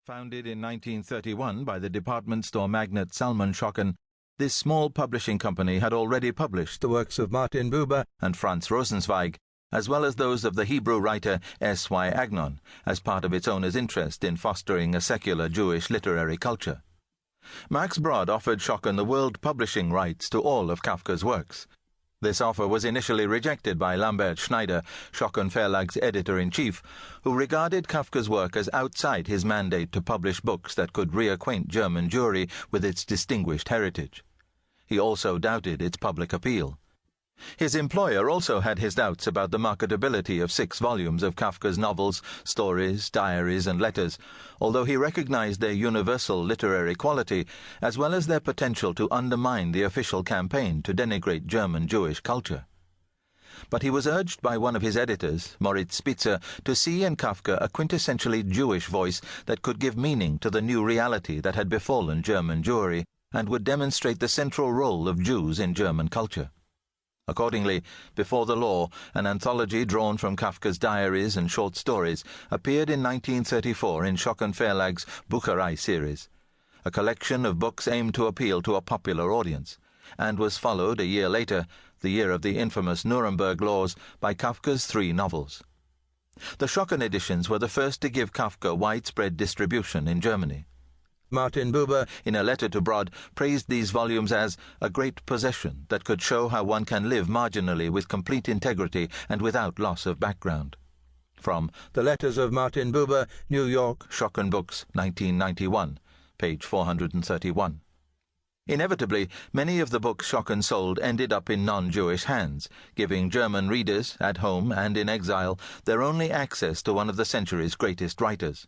Founded in 1931 by the department store magnate Salman Schocken, this small publishing company had already published the works of Martin Buber and Franz Rosenzweig, as well as those of the Hebrew writer S.Y. Agnon, as part of its owner's interest in fostering a secular Jewish literary culture. Max Brod offered Schocken the world publishing rights to all of Kafka's works. This offer was initially rejected by Lambert Schneider, Schocken Verlag's editor-in-chief, who regarded Kafka's work as outside his mandate to publish books that could reacquaint German Jewry with its distinguished heritage. He also doubted its public appeal. His employer also had his doubts about the marketability of 6 volumes of Kafka's novels, stories, diaries, and letters, although he recognized their universal literary quality, as well as their potential to undermine the official campaign to denigrate German Jewish culture. But he was urged by one of his editors, Moritz Spitzer, to see in Kafka a quintessentially Jewish voice that could give meaning to the new reality that had befallen German Jewry and would demonstrate the central role of Jews in German culture. Accordingly, Before the Law, an anthology drawn from Kafka's diaries and short stories, appeared in 1934 in Schocken Verlag's Bucherei series, a collection of books aimed to appeal to a popular audience, and was followed a year later, the year of the infamous Nuremberg Laws, by Kafka's 3 novels. The Schocken editions were the first to give Kafka widespread distribution in Germany. Martin Buber, in a letter to Brod, praised these volumes as a great possession that could show how one can live marginally with complete integrity and without loss of background. From The Letters of Martin Buber, New York, Schocken Books, 1991, page 431. Inevitably, many of the books Schocken sold ended up in non-Jewish hands, giving German readers, at home and in exile, their only access to one of the century's greatest writers.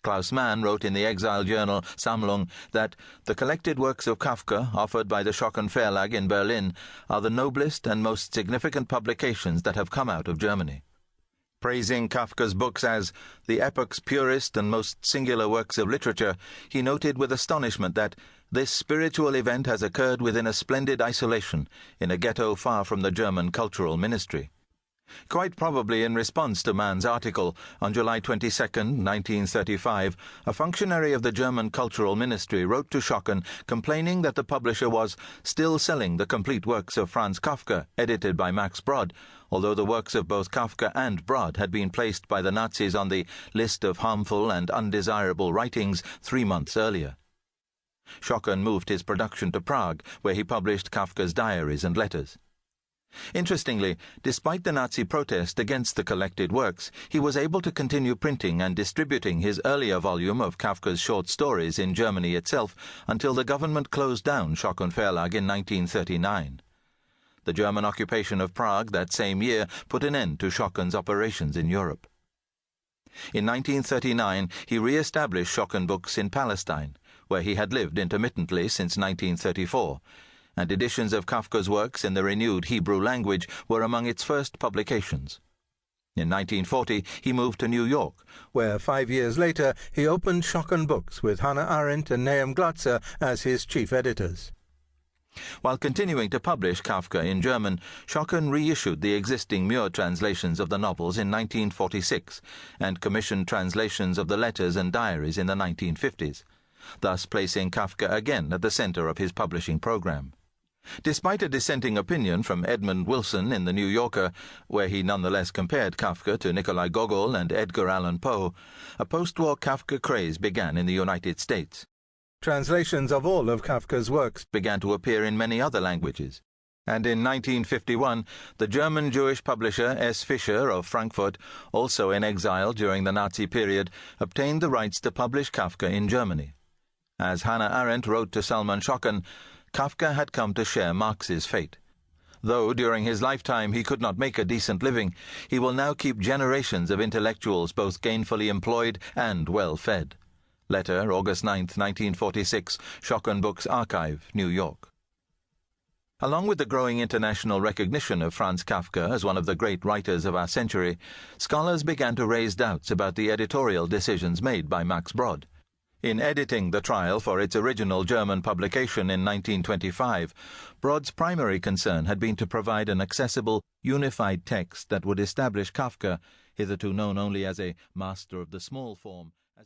Klaus Mann wrote in the exile journal Sammlung that the collected works of Kafka, offered by the Schocken Verlag in Berlin, are the noblest and most significant publications that have come out of Germany. Praising Kafka's books as the epoch's purest and most singular works of literature, he noted with astonishment that this spiritual event has occurred within a splendid isolation, in a ghetto far from the German cultural ministry. Quite probably in response to Mann's article, on July 22, 1935, a functionary of the German Cultural Ministry wrote to Schocken complaining that the publisher was still selling the complete works of Franz Kafka, edited by Max Brod, although the works of both Kafka and Brod had been placed by the Nazis on the list of harmful and undesirable writings 3 months earlier. Schocken moved his production to Prague, where he published Kafka's diaries and letters. Interestingly, despite the Nazi protest against the collected works, he was able to continue printing and distributing his earlier volume of Kafka's short stories in Germany itself until the government closed down Schocken Verlag in 1939. The German occupation of Prague that same year put an end to Schocken's operations in Europe. In 1939, he re-established Schocken Books in Palestine, where he had lived intermittently since 1934, and editions of Kafka's works in the renewed Hebrew language were among its first publications. In 1940, he moved to New York, where 5 years later he opened Schocken Books with Hannah Arendt and Nahum Glatzer as his chief editors. While continuing to publish Kafka in German, Schocken reissued the existing Muir translations of the novels in 1946 and commissioned translations of the letters and diaries in the 1950s, thus placing Kafka again at the center of his publishing program. Despite a dissenting opinion from Edmund Wilson in The New Yorker, where he nonetheless compared Kafka to Nikolai Gogol and Edgar Allan Poe, a post-war Kafka craze began in the United States. Translations of all of Kafka's works began to appear in many other languages, and in 1951 the German Jewish publisher S. Fischer of Frankfurt, also in exile during the Nazi period, obtained the rights to publish Kafka in Germany. As Hannah Arendt wrote to Salman Schocken, Kafka had come to share Marx's fate. Though during his lifetime he could not make a decent living, he will now keep generations of intellectuals both gainfully employed and well-fed. Letter, August 9, 1946, Schocken Books Archive, New York. Along with the growing international recognition of Franz Kafka as one of the great writers of our century, scholars began to raise doubts about the editorial decisions made by Max Brod. In editing The Trial for its original German publication in 1925, Brod's primary concern had been to provide an accessible, unified text that would establish Kafka, hitherto known only as a master of the small form,